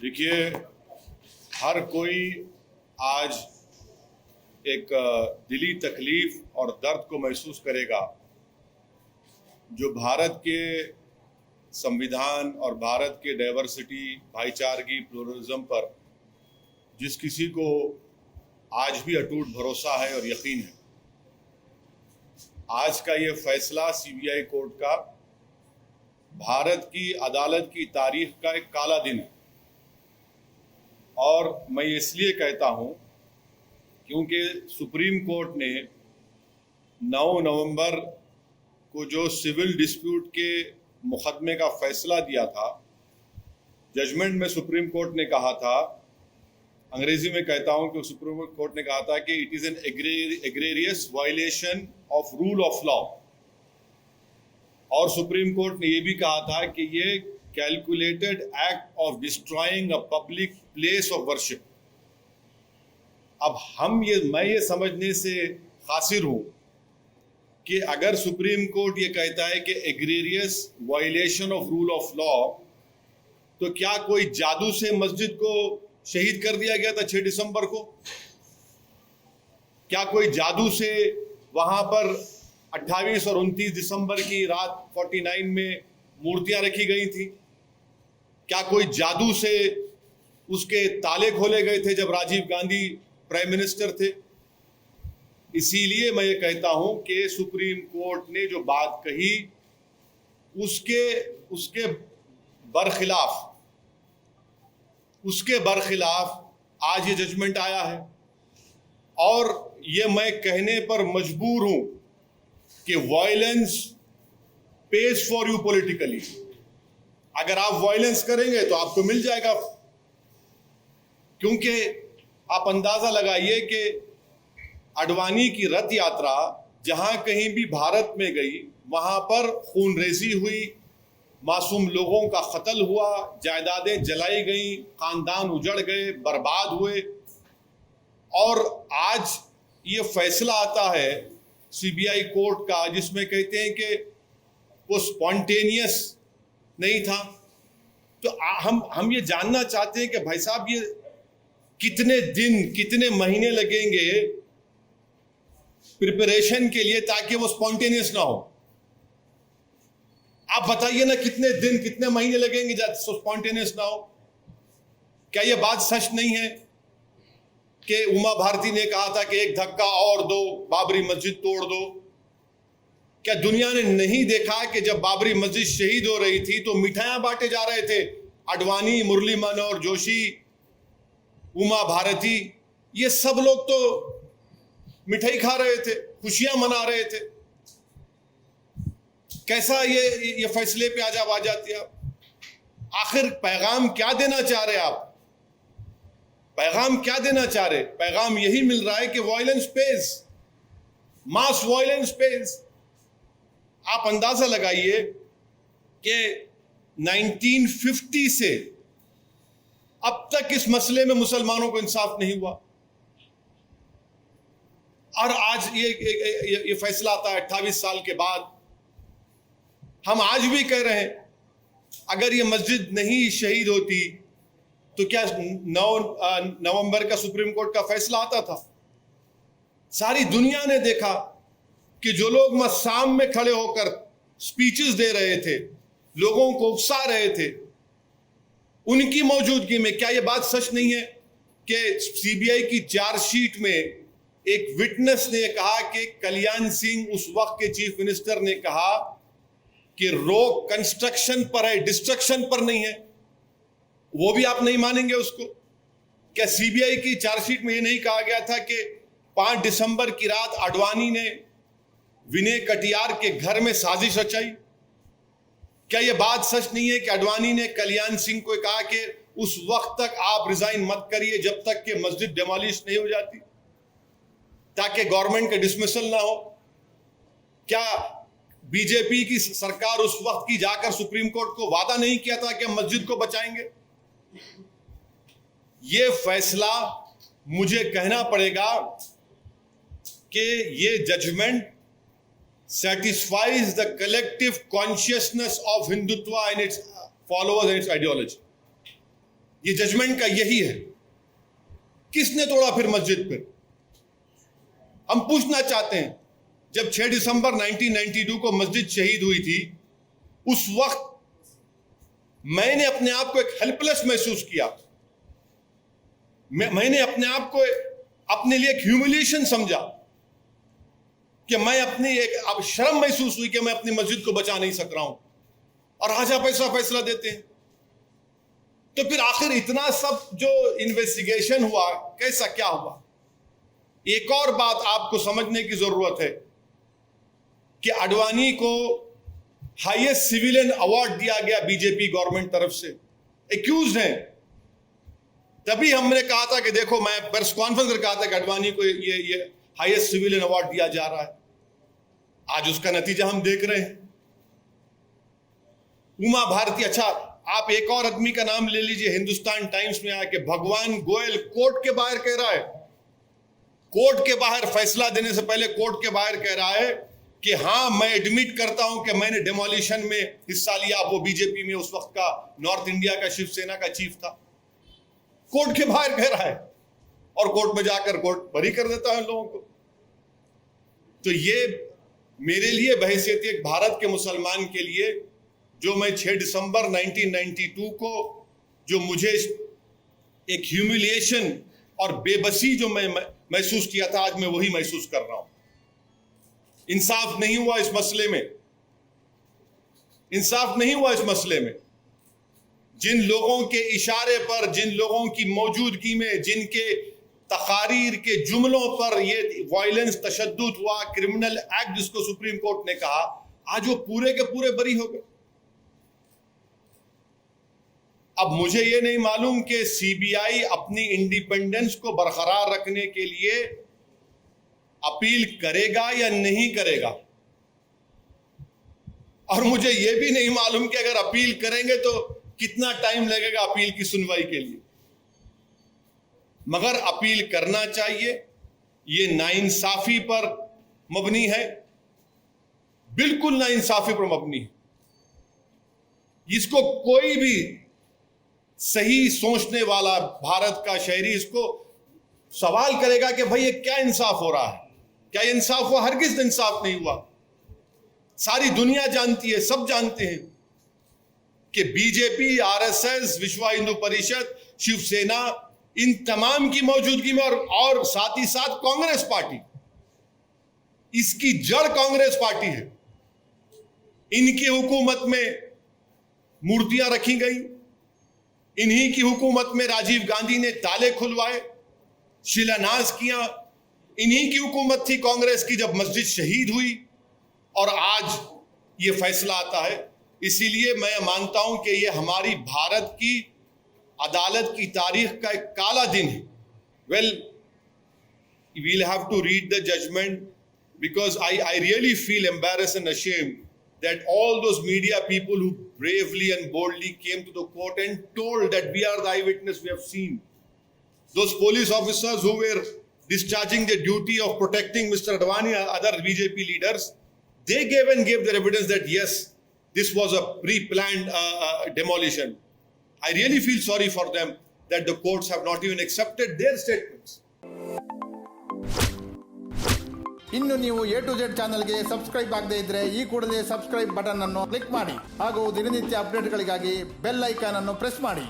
देखिए, हर कोई आज एक दिली तकलीफ और दर्द को महसूस करेगा जो भारत के संविधान और भारत के डाइवर्सिटी, भाईचारगी, प्लुरलिज्म पर जिस किसी को आज भी अटूट भरोसा है और यकीन है, आज का ये फैसला सीबीआई कोर्ट का भारत की अदालत की तारीख का एक काला दिन है। और मैं इसलिए कहता हूं क्योंकि सुप्रीम कोर्ट ने 9 नवंबर को जो सिविल डिस्प्यूट के मुकदमे का फैसला दिया था, जजमेंट में सुप्रीम कोर्ट ने कहा था, अंग्रेजी में कहता हूं कि सुप्रीम कोर्ट ने कहा था कि it is an egregious violation of rule of law. और सुप्रीम कोर्ट ने यह भी कहा था कि ये calculated act of destroying a public place of worship. अब मैं ये समझने से कासिर हूं कि अगर सुप्रीम कोर्ट ये कहता है कि egregious violation of rule of law, तो क्या कोई जादू से मस्जिद को शहीद कर दिया गया था 6 दिसंबर को? क्या कोई जादू से वहां पर 28 और 29 दिसंबर की रात 49 में मूर्तियां रखी गई थी? क्या कोई जादू से उसके ताले खोले गए थे जब राजीव गांधी प्राइम मिनिस्टर थे? इसीलिए मैं ये कहता हूं कि सुप्रीम कोर्ट ने जो बात कही उसके बरखिलाफ आज ये जजमेंट आया है। और ये मैं कहने पर मजबूर हूं कि violence page for you politically. अगर आप वायलेंस करेंगे तो आपको मिल जाएगा, क्योंकि आप अंदाजा लगाइए कि अडवाणी की रथ यात्रा जहां कहीं भी भारत में गई, वहां पर खूनरेजी हुई, मासूम लोगों का कत्ल हुआ, जायदादें जलाई गई, खानदान उजड़ गए, बर्बाद हुए। और आज ये फैसला आता है सीबीआई कोर्ट का जिसमें कहते हैं कि वो स्पॉन्टेनियस नहीं था। तो हम ये जानना चाहते हैं कि भाई साहब, ये कितने दिन, कितने महीने लगेंगे प्रिपरेशन के लिए ताकि वो स्पॉन्टेनियस ना हो? आप बताइए ना, कितने दिन, कितने महीने लगेंगे स्पॉन्टेनियस ना हो? क्या ये बात सच नहीं है कि उमा भारती ने कहा था कि एक धक्का और दो, बाबरी मस्जिद तोड़ दो? क्या दुनिया ने नहीं देखा कि जब बाबरी मस्जिद शहीद हो रही थी तो मिठाइयां बांटे जा रहे थे? अडवाणी, मुरली मनोहर जोशी, उमा भारती, ये सब लोग तो मिठाई खा रहे थे, खुशियां मना रहे थे। कैसा ये फैसले पे आज आ जाती है आप? आखिर पैगाम क्या देना चाह रहे आप? पैगाम क्या देना चाह रहे? पैगाम यही मिल रहा है कि वायलेंस पेज, मास वायलेंस पेज। आप अंदाजा लगाइए कि 1950 से अब तक इस मसले में मुसलमानों को इंसाफ नहीं हुआ, और आज ये फैसला आता है 28 साल के बाद। हम आज भी कह रहे हैं, अगर ये मस्जिद नहीं शहीद होती तो क्या 9 नवंबर का सुप्रीम कोर्ट का फैसला आता था? सारी दुनिया ने देखा कि जो लोग मस्साम में खड़े होकर स्पीचेस दे रहे थे, लोगों को उकसा रहे थे, उनकी मौजूदगी में क्या यह बात सच नहीं है कि सीबीआई की चार्जशीट में एक विटनेस ने कहा कि कल्याण सिंह, उस वक्त के चीफ मिनिस्टर, ने कहा कि रोक कंस्ट्रक्शन पर है, डिस्ट्रक्शन पर नहीं है? वो भी आप नहीं मानेंगे उसको? क्या सीबीआई की चार्जशीट में ये नहीं कहा गया था कि 5 दिसंबर की रात अडवाणी ने विनय कटियार के घर में साजिश रचाई? क्या यह बात सच नहीं है कि अडवाणी ने कल्याण सिंह को कहा कि उस वक्त तक आप रिजाइन मत करिए जब तक कि मस्जिद डिमोलिश नहीं हो जाती, ताकि गवर्नमेंट का डिसमिसल ना हो? क्या बीजेपी की सरकार उस वक्त की जाकर सुप्रीम कोर्ट को वादा नहीं किया था कि हम मस्जिद को बचाएंगे? ये फैसला, मुझे कहना पड़ेगा कि ये judgement satisfies the collective consciousness of Hindutva and its followers and its ideology. ये जजमेंट का यही है। किसने तोड़ा फिर मस्जिद? फिर हम पूछना चाहते हैं, जब 6 दिसंबर 1992 को मस्जिद शहीद हुई थी, उस वक्त मैंने अपने आप को एक हेल्पलेस महसूस किया। मैंने अपने आप को अपने लिए एक ह्यूमिलिएशन समझा कि मैं अपनी एक अब शर्म महसूस हुई कि मैं अपनी मस्जिद को बचा नहीं सक रहा हूं, और आज आप ऐसा फैसला देते हैं। तो फिर आखिर इतना सब जो इन्वेस्टिगेशन हुआ, कैसा क्या हुआ? एक और बात आपको समझने की जरूरत है कि आडवाणी को हाईएस्ट सिविलियन अवार्ड दिया गया बीजेपी गवर्नमेंट तरफ से, एक्यूज हैं। तभी हमने कहा था कि देखो, मैं प्रेस कॉन्फ्रेंस में कहा था कि आडवाणी को ये हाईएस्ट सिविलियन अवार्ड दिया जा रहा है। आज उसका नतीजा हम देख रहे हैं। उमा भारती, अच्छा आप एक और आदमी का नाम ले लीजिए, हिंदुस्तान टाइम्स में आया कि भगवान गोयल कोर्ट के बाहर कह रहा है, कोर्ट के बाहर फैसला देने से पहले कोर्ट के बाहर कह रहा है कि हाँ, मैं एडमिट करता हूं कि मैंने डिमोलिशन में हिस्सा लिया। वो बीजेपी में उस वक्त का नॉर्थ इंडिया का शिवसेना का चीफ था। कोर्ट के बाहर कह रहा है और कोर्ट में जाकर कोर्ट बरी कर देता है लोगों को। तो ये मेरे लिए बहैसियत एक भारत के मुसलमान के लिए, जो मैं 6 दिसंबर 1992 को जो मुझे एक ह्यूमिलिएशन और बेबसी जो मैं महसूस किया था, आज मैं वही महसूस कर रहा हूं। इंसाफ नहीं हुआ इस मसले में, इंसाफ नहीं हुआ इस मसले में। जिन लोगों के इशारे पर, जिन लोगों की मौजूदगी में, जिनके तकारीर के जुमलों पर ये वायलेंस, तशद्दुद हुआ, क्रिमिनल एक्ट जिसको सुप्रीम कोर्ट ने कहा, आज वो पूरे के पूरे बरी हो गए। अब मुझे ये नहीं मालूम कि सीबीआई अपनी इंडिपेंडेंस को बरकरार रखने के लिए अपील करेगा या नहीं करेगा, और मुझे यह भी नहीं मालूम कि अगर अपील करेंगे तो कितना टाइम लगेगा अपील की सुनवाई के लिए। मगर अपील करना चाहिए। ये नाइंसाफी पर मबनी है, बिल्कुल नाइंसाफी पर मबनी है। इसको कोई भी सही सोचने वाला भारत का शहरी इसको सवाल करेगा कि भाई ये क्या इंसाफ हो रहा है, क्या ये इंसाफ हुआ? हरगिज इंसाफ नहीं हुआ। सारी दुनिया जानती है, सब जानते हैं कि बीजेपी, आरएसएस, विश्व हिंदू परिषद, शिवसेना, इन तमाम की मौजूदगी में और साथ ही साथ कांग्रेस पार्टी, इसकी जड़ कांग्रेस पार्टी है। इनकी हुकूमत में मूर्तियां रखी गई, इन्हीं की हुकूमत में राजीव गांधी ने ताले खुलवाए, शिलान्यास किया। इन्हीं की हुकूमत थी कांग्रेस की जब मस्जिद शहीद हुई, और आज ये फैसला आता है। इसीलिए मैं मानता हूं कि ये हमारी भारत की अदालत की तारीख का एक काला दिन है। Well, we'll have to read the judgment, because I really feel embarrassed and ashamed that all those media people who bravely and boldly came to the court and told that we are the eyewitness, we have seen. Those police officers who were discharging their duty of protecting Mr. Advani and other BJP leaders, they gave their evidence that yes, this was a pre-planned demolition. I really feel sorry for them that the courts have not even accepted their statements. ಇನ್ನು ನೀವು A to Z ಚಾನಲ್ಗೆ subscribe ಆಗದೇ ಇದ್ರೆ ಈ ಕೂಡಲೇ subscribe button ಅನ್ನು click ಮಾಡಿ ಹಾಗೂ ದಿನನಿತ್ಯ ಅಪ್ಡೇಟ್ಗಳಿಗಾಗಿ ಬೆಲ್ ಐಕಾನ್ ಅನ್ನು ಪ್ರೆಸ್ ಮಾಡಿ.